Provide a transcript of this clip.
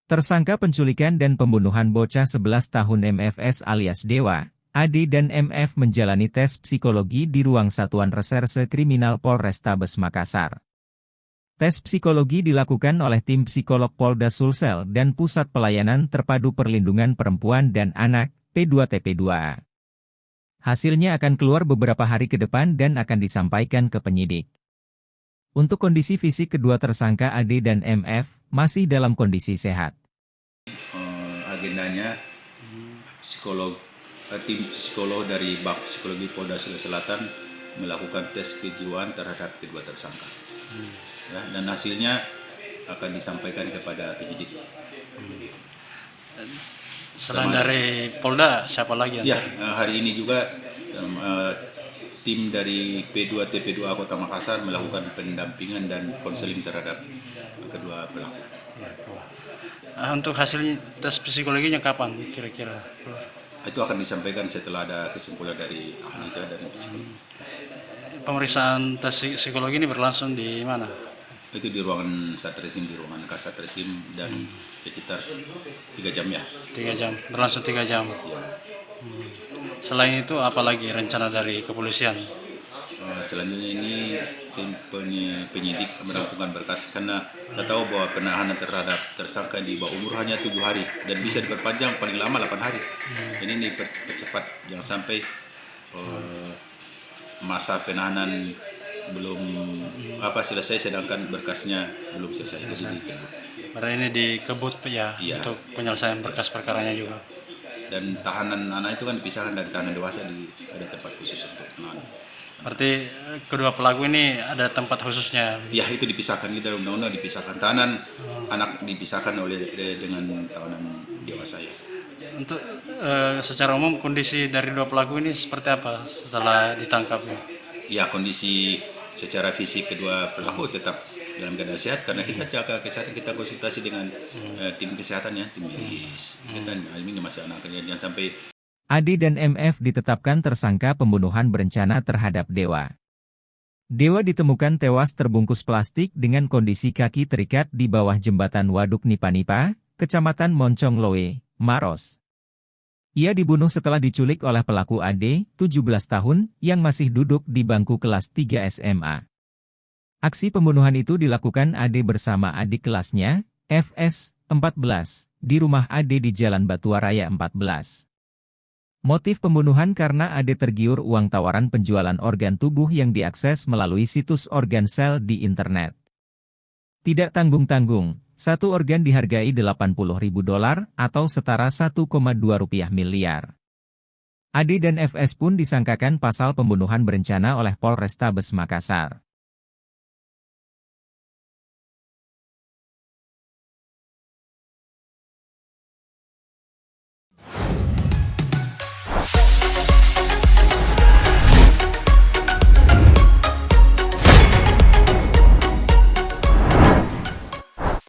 Tersangka penculikan dan pembunuhan bocah 11 tahun MFS alias Dewa, AD dan MF menjalani tes psikologi di ruang Satuan Reserse Kriminal Polrestabes Makassar. Tes psikologi dilakukan oleh tim psikolog Polda Sulsel dan Pusat Pelayanan Terpadu Perlindungan Perempuan dan Anak, P2TP2A. Hasilnya akan keluar beberapa hari ke depan dan akan disampaikan ke penyidik. Untuk kondisi fisik kedua tersangka AD dan MF, masih dalam kondisi sehat. Agendanya, tim psikolog dari Bak Psikologi Polda Sulawesi Selatan melakukan tes kejiwaan terhadap kedua tersangka. Ya, dan hasilnya akan disampaikan kepada penyidik. Selain dari Polda, siapa lagi? Ya, hari ini juga tim dari P2TP2A Kota Makassar melakukan pendampingan dan konseling terhadap kedua pelaku. Untuk hasil tes psikologinya kapan kira-kira? Itu akan disampaikan setelah ada kesimpulan dari ahli dan psikologi. Pemeriksaan tes psikologi ini berlangsung di mana? Itu di ruangan Satreskrim, di ruangan Kasatreskrim dan sekitar 3 jam ya. 3 jam, berlangsung 3 jam. Selain itu apa lagi rencana dari kepolisian? Selanjutnya ini tim penyidik melakukan berkas karena kita tahu bahwa penahanan terhadap tersangka di bawah umur hanya 7 hari dan bisa diperpanjang paling lama 8 hari. Ini dipercepat jangan sampai masa penahanan belum selesai sedangkan berkasnya belum selesai. Berarti ini dikebut ya, untuk penyelesaian berkas perkaranya juga. Dan tahanan anak itu kan dipisahkan dari tahanan dewasa ada tempat khusus untuk penahanan. Berarti kedua pelaku ini ada tempat khususnya? Ya, itu dipisahkan, kita undang-undang dipisahkan. Tahanan anak dipisahkan dengan tahanan dewasa ya. Untuk secara umum kondisi dari dua pelaku ini seperti apa setelah ditangkap? Ya, kondisi secara fisik kedua pelaku tetap dalam keadaan sehat karena kita jaga kesehatan, kita konsultasi dengan tim kesehatan ya, tim medis. Kita ini masih anak jangan sampai. AD dan MF ditetapkan tersangka pembunuhan berencana terhadap Dewa. Dewa ditemukan tewas terbungkus plastik dengan kondisi kaki terikat di bawah jembatan Waduk Nipa-Nipa, Kecamatan Moncong Loe, Maros. Ia dibunuh setelah diculik oleh pelaku AD, 17 tahun, yang masih duduk di bangku kelas 3 SMA. Aksi pembunuhan itu dilakukan AD bersama adik kelasnya, FS, 14, di rumah AD di Jalan Batuaraya 14. Motif pembunuhan karena AD tergiur uang tawaran penjualan organ tubuh yang diakses melalui situs organ sel di internet. Tidak tanggung-tanggung, satu organ dihargai $80.000 atau setara 1,2 miliar. AD dan FS pun disangkakan pasal pembunuhan berencana oleh Polrestabes Makassar.